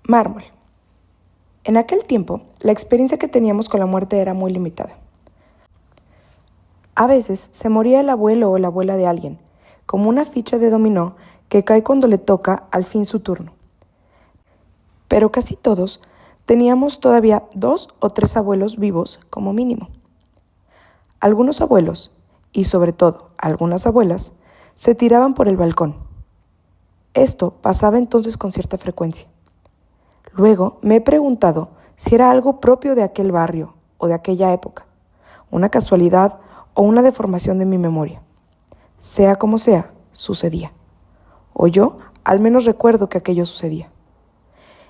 Mármol. En aquel tiempo, la experiencia que teníamos con la muerte era muy limitada. A veces se moría el abuelo o la abuela de alguien, como una ficha de dominó que cae cuando le toca al fin su turno. Pero casi todos teníamos todavía 2 o 3 abuelos vivos como mínimo. Algunos abuelos, y sobre todo algunas abuelas, se tiraban por el balcón. Esto pasaba entonces con cierta frecuencia. Luego me he preguntado si era algo propio de aquel barrio o de aquella época, una casualidad o una deformación de mi memoria. Sea como sea, sucedía. O yo al menos recuerdo que aquello sucedía.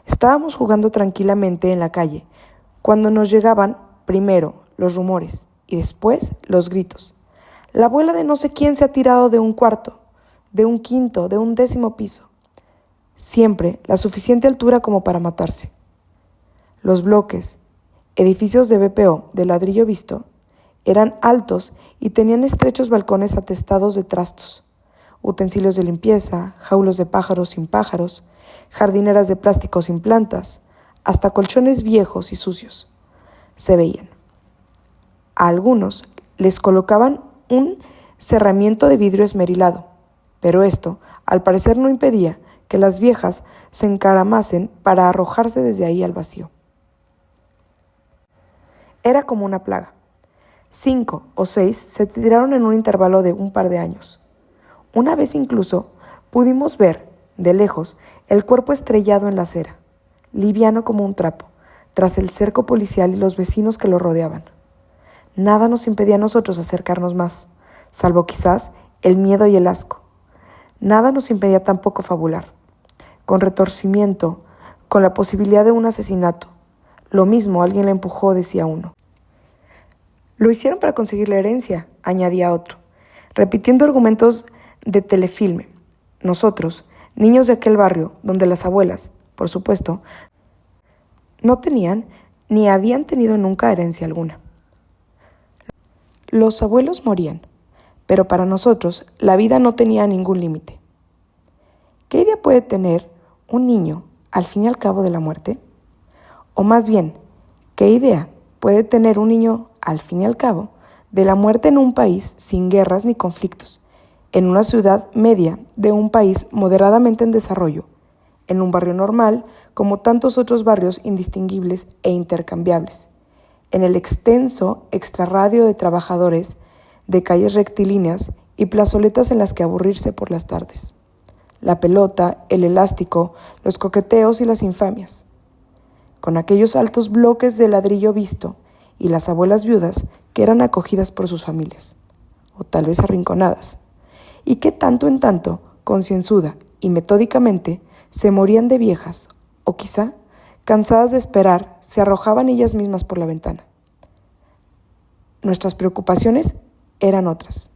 Estábamos jugando tranquilamente en la calle cuando nos llegaban primero los rumores y después los gritos. La abuela de no sé quién se ha tirado de un cuarto, de un quinto, de un 10º piso. Siempre la suficiente altura como para matarse. Los bloques, edificios de BPO de ladrillo visto, eran altos y tenían estrechos balcones atestados de trastos, utensilios de limpieza, jaulos de pájaros sin pájaros, jardineras de plástico sin plantas, hasta colchones viejos y sucios. Se veían. A algunos les colocaban un cerramiento de vidrio esmerilado, pero esto, al parecer, no impedía que las viejas se encaramasen para arrojarse desde ahí al vacío. Era como una plaga. 5 o 6 se tiraron en un intervalo de un par de años. Una vez incluso pudimos ver, de lejos, el cuerpo estrellado en la acera, liviano como un trapo, tras el cerco policial y los vecinos que lo rodeaban. Nada nos impedía a nosotros acercarnos más, salvo quizás el miedo y el asco. Nada nos impedía tampoco fabular, con retorcimiento, con la posibilidad de un asesinato. Lo mismo alguien le empujó, decía uno. Lo hicieron para conseguir la herencia, añadía otro, repitiendo argumentos de telefilme. Nosotros, niños de aquel barrio, donde las abuelas, por supuesto, no tenían ni habían tenido nunca herencia alguna. Los abuelos morían, pero para nosotros la vida no tenía ningún límite. ¿Qué idea puede tener un niño al fin y al cabo de la muerte? O más bien, ¿qué idea puede tener un niño al fin y al cabo de la muerte en un país sin guerras ni conflictos, en una ciudad media de un país moderadamente en desarrollo, en un barrio normal como tantos otros barrios indistinguibles e intercambiables, en el extenso extrarradio de trabajadores, de calles rectilíneas y plazoletas en las que aburrirse por las tardes? La pelota, el elástico, los coqueteos y las infamias. Con aquellos altos bloques de ladrillo visto y las abuelas viudas que eran acogidas por sus familias, o tal vez arrinconadas, y que tanto en tanto, concienzuda y metódicamente, se morían de viejas, o quizá, cansadas de esperar, se arrojaban ellas mismas por la ventana. Nuestras preocupaciones eran otras.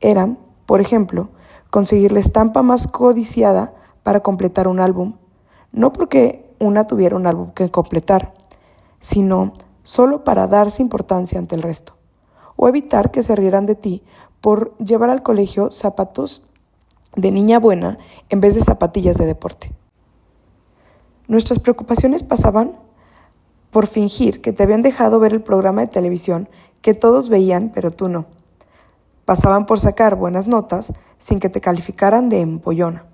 Eran, por ejemplo, conseguir la estampa más codiciada para completar un álbum, no porque una tuviera un álbum que completar, sino solo para darse importancia ante el resto, o evitar que se rieran de ti por llevar al colegio zapatos de niña buena en vez de zapatillas de deporte. Nuestras preocupaciones pasaban por fingir que te habían dejado ver el programa de televisión que todos veían, pero tú no. Pasaban por sacar buenas notas sin que te calificaran de empollona.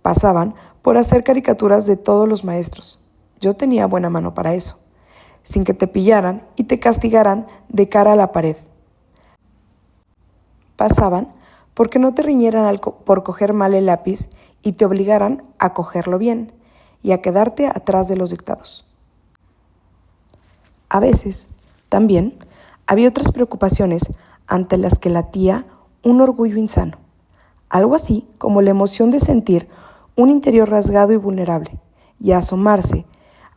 Pasaban por hacer caricaturas de todos los maestros. Yo tenía buena mano para eso, sin que te pillaran y te castigaran de cara a la pared. Pasaban porque no te riñeran por coger mal el lápiz y te obligaran a cogerlo bien y a quedarte atrás de los dictados. A veces, también, había otras preocupaciones ante las que latía un orgullo insano, algo así como la emoción de sentir un interior rasgado y vulnerable y asomarse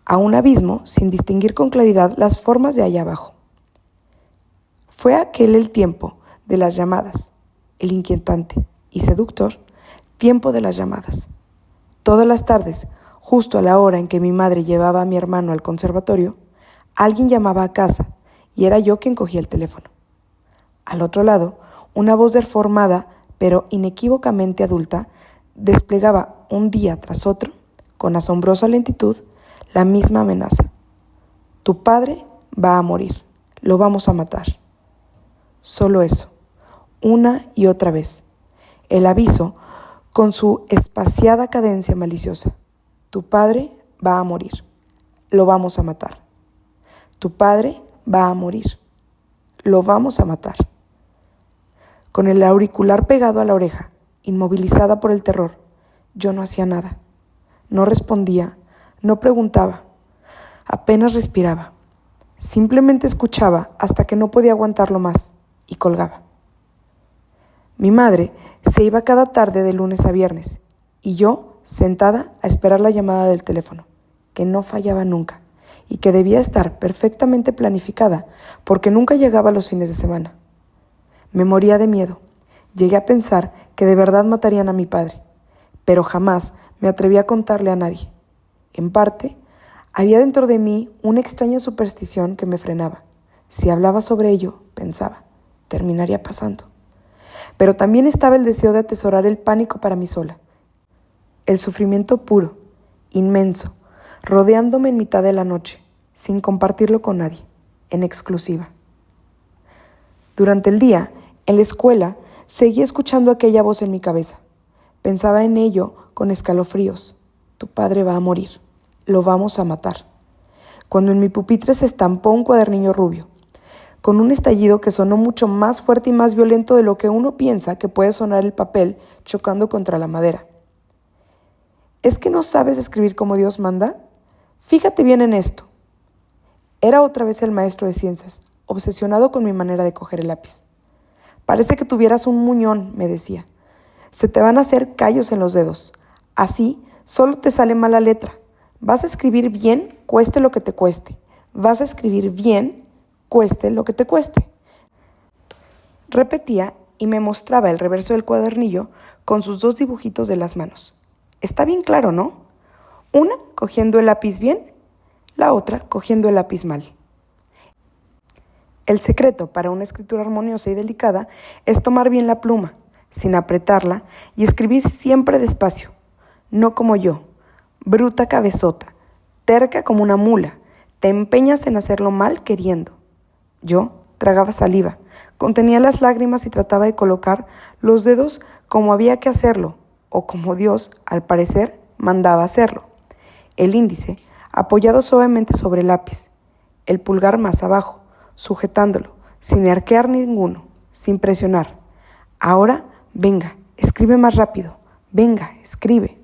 a un abismo sin distinguir con claridad las formas de allá abajo. Fue aquel el tiempo de las llamadas, el inquietante y seductor tiempo de las llamadas. Todas las tardes, justo a la hora en que mi madre llevaba a mi hermano al conservatorio, alguien llamaba a casa y era yo quien cogía el teléfono. Al otro lado, una voz deformada, pero inequívocamente adulta, desplegaba un día tras otro, con asombrosa lentitud, la misma amenaza. Tu padre va a morir, lo vamos a matar. Solo eso, una y otra vez. El aviso con su espaciada cadencia maliciosa. Tu padre va a morir, lo vamos a matar. Tu padre va a morir, lo vamos a matar. Con el auricular pegado a la oreja, inmovilizada por el terror, yo no hacía nada. No respondía, no preguntaba, apenas respiraba. Simplemente escuchaba hasta que no podía aguantarlo más y colgaba. Mi madre se iba cada tarde de lunes a viernes y yo sentada a esperar la llamada del teléfono, que no fallaba nunca y que debía estar perfectamente planificada porque nunca llegaba los fines de semana. Me moría de miedo. Llegué a pensar que de verdad matarían a mi padre, pero jamás me atreví a contarle a nadie. En parte, había dentro de mí una extraña superstición que me frenaba. Si hablaba sobre ello, pensaba, terminaría pasando. Pero también estaba el deseo de atesorar el pánico para mí sola. El sufrimiento puro, inmenso, rodeándome en mitad de la noche, sin compartirlo con nadie, en exclusiva. Durante el día, en la escuela, seguía escuchando aquella voz en mi cabeza. Pensaba en ello con escalofríos. Tu padre va a morir, lo vamos a matar. Cuando en mi pupitre se estampó un cuadernillo rubio, con un estallido que sonó mucho más fuerte y más violento de lo que uno piensa que puede sonar el papel chocando contra la madera. ¿Es que no sabes escribir como Dios manda? Fíjate bien en esto. Era otra vez el maestro de ciencias, obsesionado con mi manera de coger el lápiz. Parece que tuvieras un muñón, me decía. Se te van a hacer callos en los dedos. Así solo te sale mala letra. Vas a escribir bien, cueste lo que te cueste. Vas a escribir bien, cueste lo que te cueste. Repetía y me mostraba el reverso del cuadernillo con sus dos dibujitos de las manos. Está bien claro, ¿no? Una cogiendo el lápiz bien, la otra cogiendo el lápiz mal. El secreto para una escritura armoniosa y delicada es tomar bien la pluma, sin apretarla, y escribir siempre despacio, no como yo, bruta cabezota, terca como una mula, te empeñas en hacerlo mal queriendo. Yo tragaba saliva, contenía las lágrimas y trataba de colocar los dedos como había que hacerlo, o como Dios, al parecer, mandaba hacerlo. El índice apoyado suavemente sobre el lápiz, el pulgar más abajo, sujetándolo, sin arquear ninguno, sin presionar. Ahora, venga, escribe más rápido, venga, escribe.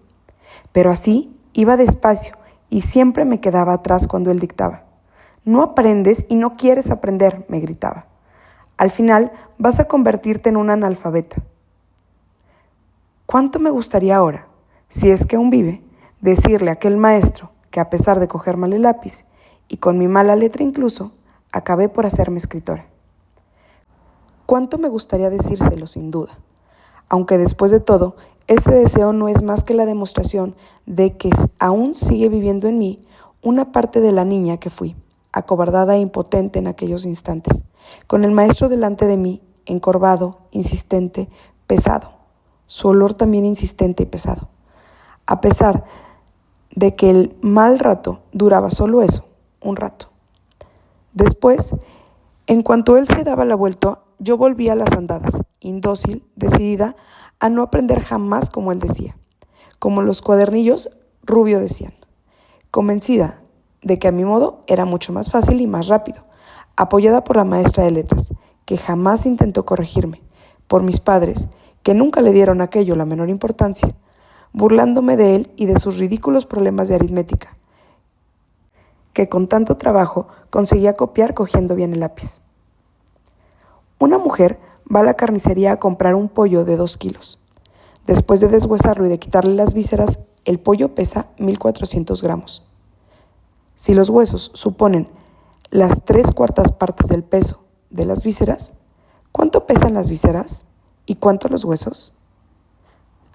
Pero así iba despacio y siempre me quedaba atrás cuando él dictaba. No aprendes y no quieres aprender, me gritaba. Al final vas a convertirte en una analfabeta. ¿Cuánto me gustaría ahora, si es que aún vive, decirle a aquel maestro que a pesar de coger mal el lápiz y con mi mala letra incluso, acabé por hacerme escritora? ¿Cuánto me gustaría decírselo sin duda? Aunque después de todo, ese deseo no es más que la demostración de que aún sigue viviendo en mí una parte de la niña que fui, acobardada e impotente en aquellos instantes, con el maestro delante de mí, encorvado, insistente, pesado, su olor también insistente y pesado. A pesar de que el mal rato duraba solo eso, un rato. Después, en cuanto él se daba la vuelta, yo volvía a las andadas, indócil, decidida a no aprender jamás como él decía, como los cuadernillos rubio decían, convencida de que a mi modo era mucho más fácil y más rápido, apoyada por la maestra de letras, que jamás intentó corregirme, por mis padres, que nunca le dieron a aquello la menor importancia, burlándome de él y de sus ridículos problemas de aritmética, que con tanto trabajo conseguía copiar cogiendo bien el lápiz. Una mujer va a la carnicería a comprar un pollo de 2 kilos. Después de deshuesarlo y de quitarle las vísceras, el pollo pesa 1.400 gramos. Si los huesos suponen las 3/4 partes del peso de las vísceras, ¿cuánto pesan las vísceras y cuánto los huesos?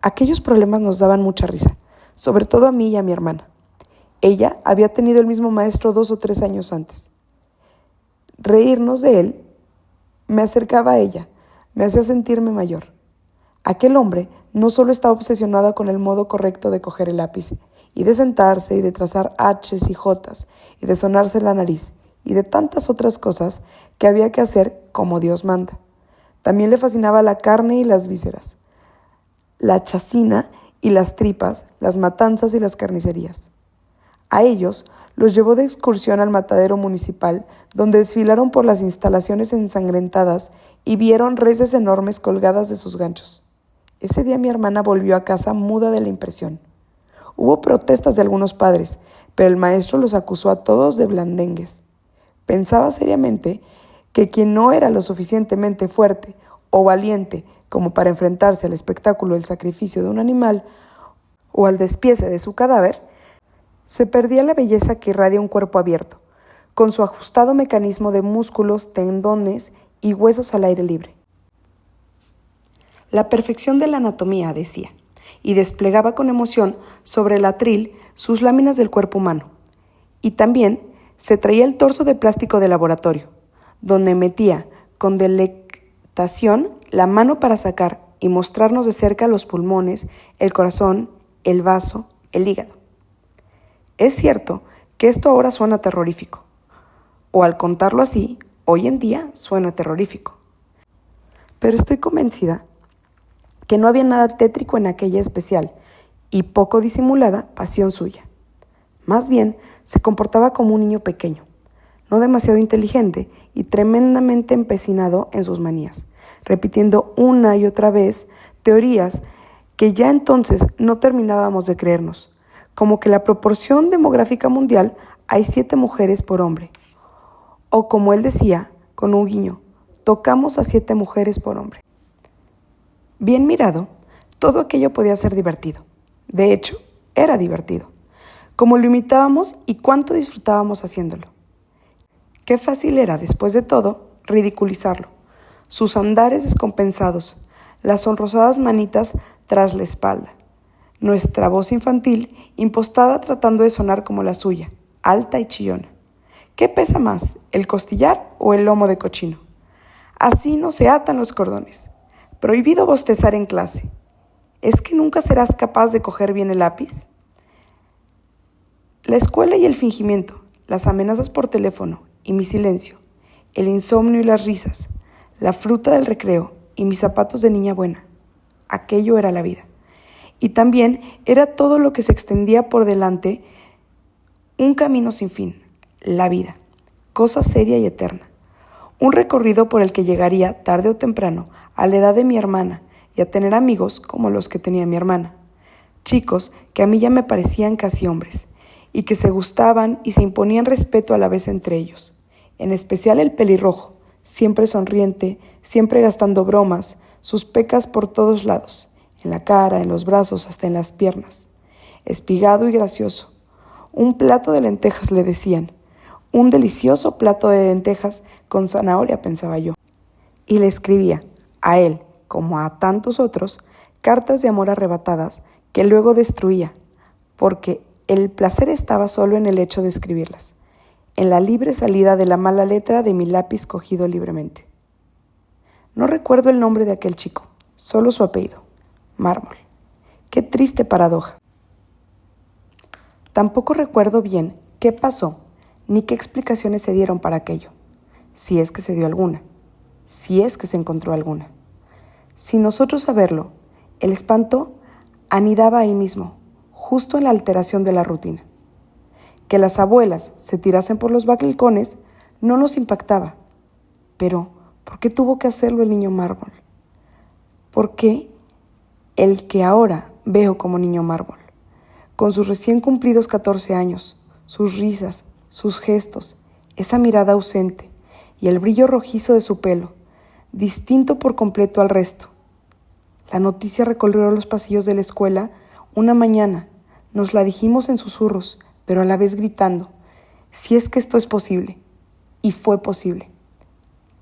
Aquellos problemas nos daban mucha risa, sobre todo a mí y a mi hermana. Ella había tenido el mismo maestro 2 o 3 años antes. Reírnos de él me acercaba a ella, me hacía sentirme mayor. Aquel hombre no solo estaba obsesionado con el modo correcto de coger el lápiz y de sentarse y de trazar H's y J's y de sonarse la nariz y de tantas otras cosas que había que hacer como Dios manda. También le fascinaba la carne y las vísceras, la chacina y las tripas, las matanzas y las carnicerías. A ellos los llevó de excursión al matadero municipal, donde desfilaron por las instalaciones ensangrentadas y vieron reses enormes colgadas de sus ganchos. Ese día mi hermana volvió a casa muda de la impresión. Hubo protestas de algunos padres, pero el maestro los acusó a todos de blandengues. Pensaba seriamente que quien no era lo suficientemente fuerte o valiente como para enfrentarse al espectáculo del sacrificio de un animal o al despiece de su cadáver, se perdía la belleza que irradia un cuerpo abierto, con su ajustado mecanismo de músculos, tendones y huesos al aire libre. La perfección de la anatomía, decía, y desplegaba con emoción sobre el atril sus láminas del cuerpo humano. Y también se traía el torso de plástico de laboratorio, donde metía con delectación la mano para sacar y mostrarnos de cerca los pulmones, el corazón, el vaso, el hígado. Es cierto que esto ahora suena terrorífico, o al contarlo así, hoy en día suena terrorífico. Pero estoy convencida que no había nada tétrico en aquella especial y poco disimulada pasión suya. Más bien, se comportaba como un niño pequeño, no demasiado inteligente y tremendamente empecinado en sus manías, repitiendo una y otra vez teorías que ya entonces no terminábamos de creernos, como que la proporción demográfica mundial hay 7 mujeres por hombre. O como él decía, con un guiño, tocamos a 7 mujeres por hombre. Bien mirado, todo aquello podía ser divertido. De hecho, era divertido. Cómo lo imitábamos y cuánto disfrutábamos haciéndolo. Qué fácil era, después de todo, ridiculizarlo. Sus andares descompensados, las sonrosadas manitas tras la espalda, nuestra voz infantil impostada tratando de sonar como la suya, alta y chillona. ¿Qué pesa más, el costillar o el lomo de cochino? Así no se atan los cordones. Prohibido bostezar en clase. ¿Es que nunca serás capaz de coger bien el lápiz? La escuela y el fingimiento, las amenazas por teléfono y mi silencio, el insomnio y las risas, la fruta del recreo y mis zapatos de niña buena. Aquello era la vida. Y también era todo lo que se extendía por delante, un camino sin fin, la vida, cosa seria y eterna. Un recorrido por el que llegaría, tarde o temprano, a la edad de mi hermana y a tener amigos como los que tenía mi hermana. Chicos que a mí ya me parecían casi hombres, y que se gustaban y se imponían respeto a la vez entre ellos. En especial el pelirrojo, siempre sonriente, siempre gastando bromas, sus pecas por todos lados, en la cara, en los brazos, hasta en las piernas. Espigado y gracioso. Un plato de lentejas le decían. Un delicioso plato de lentejas con zanahoria, pensaba yo. Y le escribía, a él, como a tantos otros, cartas de amor arrebatadas que luego destruía, porque el placer estaba solo en el hecho de escribirlas, en la libre salida de la mala letra de mi lápiz cogido libremente. No recuerdo el nombre de aquel chico, solo su apellido, Mármol. Qué triste paradoja. Tampoco recuerdo bien qué pasó, ni qué explicaciones se dieron para aquello, si es que se dio alguna, si es que se encontró alguna. Sin nosotros saberlo, el espanto anidaba ahí mismo, justo en la alteración de la rutina. Que las abuelas se tirasen por los balcones no nos impactaba. Pero, ¿por qué tuvo que hacerlo el niño Mármol? ¿Por qué el que ahora veo como niño Mármol? Con sus recién cumplidos 14 años, sus risas, sus gestos, esa mirada ausente y el brillo rojizo de su pelo, distinto por completo al resto. La noticia recorrió los pasillos de la escuela una mañana. Nos la dijimos en susurros, pero a la vez gritando, si es que esto es posible. Y fue posible.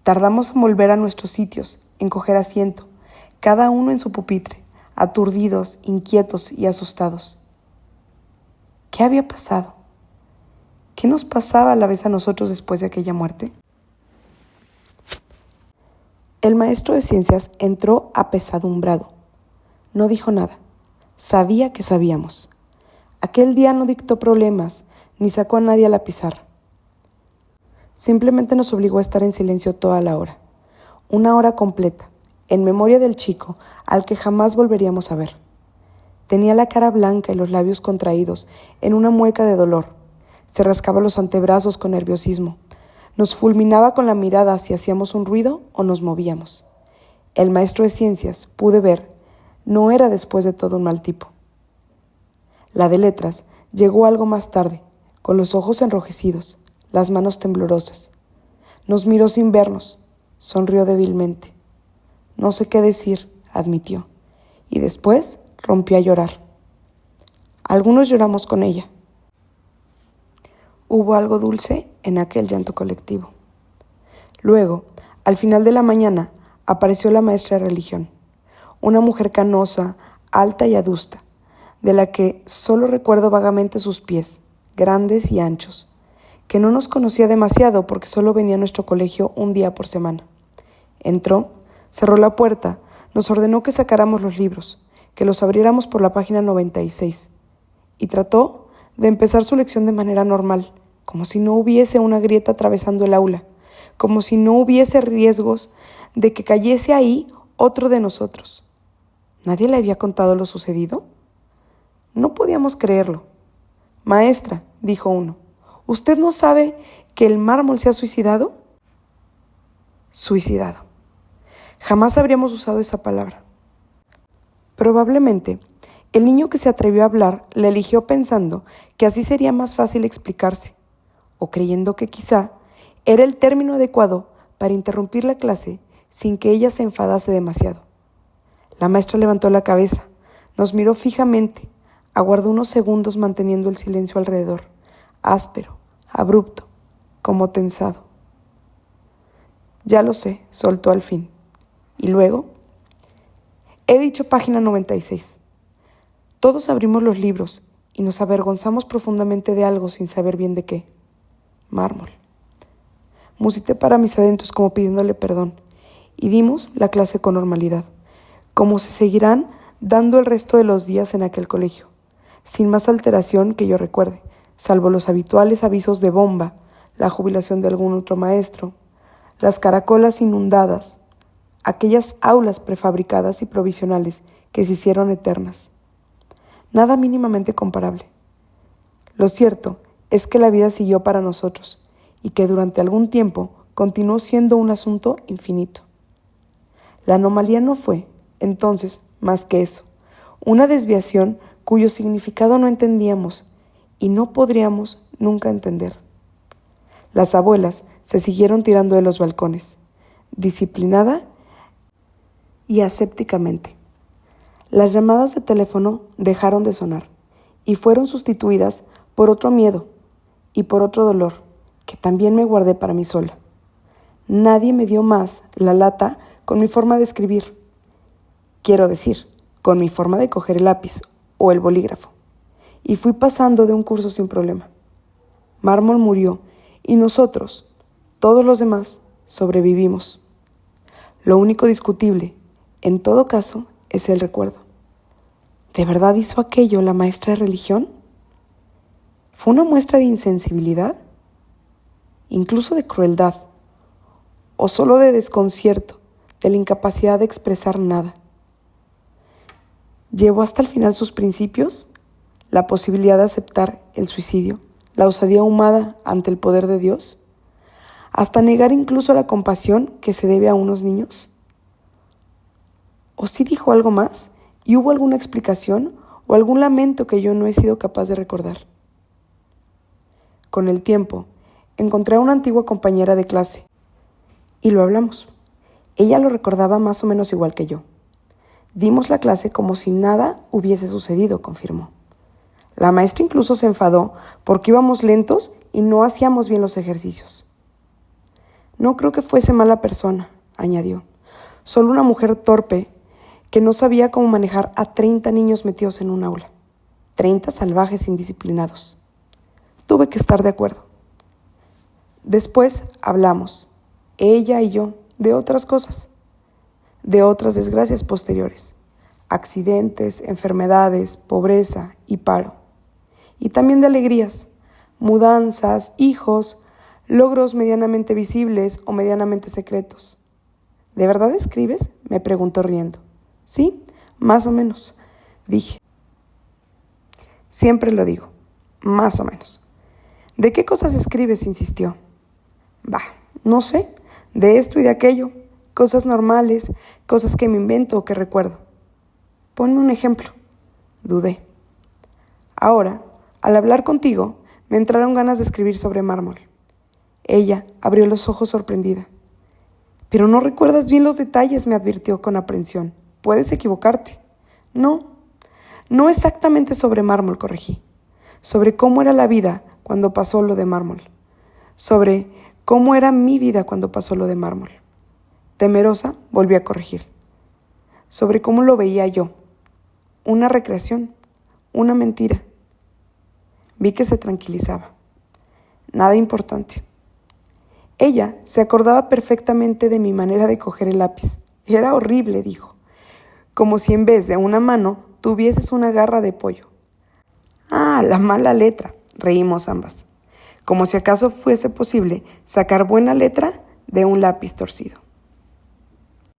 Tardamos en volver a nuestros sitios, en coger asiento, cada uno en su pupitre, aturdidos, inquietos y asustados. ¿Qué había pasado? ¿Qué nos pasaba a la vez a nosotros después de aquella muerte? El maestro de ciencias entró apesadumbrado. No dijo nada. Sabía que sabíamos. Aquel día no dictó problemas, ni sacó a nadie a la pizarra. Simplemente nos obligó a estar en silencio toda la hora. Una hora completa, en memoria del chico al que jamás volveríamos a ver. Tenía la cara blanca y los labios contraídos en una mueca de dolor. Se rascaba los antebrazos con nerviosismo. Nos fulminaba con la mirada si hacíamos un ruido o nos movíamos. El maestro de ciencias, pude ver, no era después de todo un mal tipo. La de letras llegó algo más tarde, con los ojos enrojecidos, las manos temblorosas. Nos miró sin vernos, sonrió débilmente. No sé qué decir, admitió, y después rompió a llorar. Algunos lloramos con ella. Hubo algo dulce en aquel llanto colectivo. Luego, al final de la mañana, apareció la maestra de religión, una mujer canosa, alta y adusta, de la que solo recuerdo vagamente sus pies, grandes y anchos, que no nos conocía demasiado porque solo venía a nuestro colegio un día por semana. Entró, cerró la puerta, nos ordenó que sacáramos los libros, que los abriéramos por la página 96, y trató de empezar su lección de manera normal, como si no hubiese una grieta atravesando el aula, como si no hubiese riesgos de que cayese ahí otro de nosotros. ¿Nadie le había contado lo sucedido? No podíamos creerlo. Maestra, dijo uno, ¿usted no sabe que el mármol se ha suicidado? Suicidado. Jamás habríamos usado esa palabra. Probablemente, el niño que se atrevió a hablar la eligió pensando que así sería más fácil explicarse, o creyendo que quizá era el término adecuado para interrumpir la clase sin que ella se enfadase demasiado. La maestra levantó la cabeza, nos miró fijamente, aguardó unos segundos manteniendo el silencio alrededor, áspero, abrupto, como tensado. Ya lo sé, soltó al fin. Y luego, he dicho página 96. Todos abrimos los libros y nos avergonzamos profundamente de algo sin saber bien de qué. Mármol. Musité para mis adentros como pidiéndole perdón y dimos la clase con normalidad, como se seguirán dando el resto de los días en aquel colegio, sin más alteración que yo recuerde, salvo los habituales avisos de bomba, la jubilación de algún otro maestro, las caracolas inundadas, aquellas aulas prefabricadas y provisionales que se hicieron eternas. Nada mínimamente comparable. Lo cierto es que la vida siguió para nosotros y que durante algún tiempo continuó siendo un asunto infinito. La anomalía no fue, entonces, más que eso, una desviación cuyo significado no entendíamos y no podríamos nunca entender. Las abuelas se siguieron tirando de los balcones, disciplinada y asépticamente. Las llamadas de teléfono dejaron de sonar y fueron sustituidas por otro miedo y por otro dolor que también me guardé para mí sola. Nadie me dio más la lata con mi forma de escribir. Quiero decir, con mi forma de coger el lápiz o el bolígrafo. Y fui pasando de un curso sin problema. Mármol murió y nosotros, todos los demás, sobrevivimos. Lo único discutible, en todo caso, es el recuerdo. ¿De verdad hizo aquello la maestra de religión? ¿Fue una muestra de insensibilidad? ¿Incluso de crueldad? ¿O solo de desconcierto, de la incapacidad de expresar nada? ¿Llevó hasta el final sus principios? ¿La posibilidad de aceptar el suicidio? ¿La osadía humana ante el poder de Dios? ¿Hasta negar incluso la compasión que se debe a unos niños? ¿O sí dijo algo más y hubo alguna explicación o algún lamento que yo no he sido capaz de recordar? Con el tiempo, encontré a una antigua compañera de clase y lo hablamos. Ella lo recordaba más o menos igual que yo. Dimos la clase como si nada hubiese sucedido, confirmó. La maestra incluso se enfadó porque íbamos lentos y no hacíamos bien los ejercicios. No creo que fuese mala persona, añadió. Solo una mujer torpe que no sabía cómo manejar a 30 niños metidos en un aula. 30 salvajes indisciplinados. Tuve que estar de acuerdo. Después hablamos, ella y yo, de otras cosas, de otras desgracias posteriores, accidentes, enfermedades, pobreza y paro. y también de alegrías, mudanzas, hijos, logros medianamente visibles o medianamente secretos. ¿De verdad escribes?, me preguntó riendo. Sí, más o menos, dije. Siempre lo digo, más o menos. ¿De qué cosas escribes?, insistió. Bah, no sé, de esto y de aquello, cosas normales, cosas que me invento o que recuerdo. Ponme un ejemplo. Dudé. Ahora, al hablar contigo, me entraron ganas de escribir sobre mármol. Ella abrió los ojos sorprendida. Pero no recuerdas bien los detalles, me advirtió con aprensión. Puedes equivocarte. No exactamente sobre mármol, corregí. Sobre cómo era la vida cuando pasó lo de mármol. Sobre cómo era mi vida cuando pasó lo de mármol. Temerosa, volví a corregir. Sobre cómo lo veía yo. Una recreación, una mentira. Vi que se tranquilizaba. Nada importante. Ella se acordaba perfectamente de mi manera de coger el lápiz. Era horrible, dijo. Como si en vez de una mano tuvieses una garra de pollo. Ah, la mala letra, reímos ambas. Como si acaso fuese posible sacar buena letra de un lápiz torcido.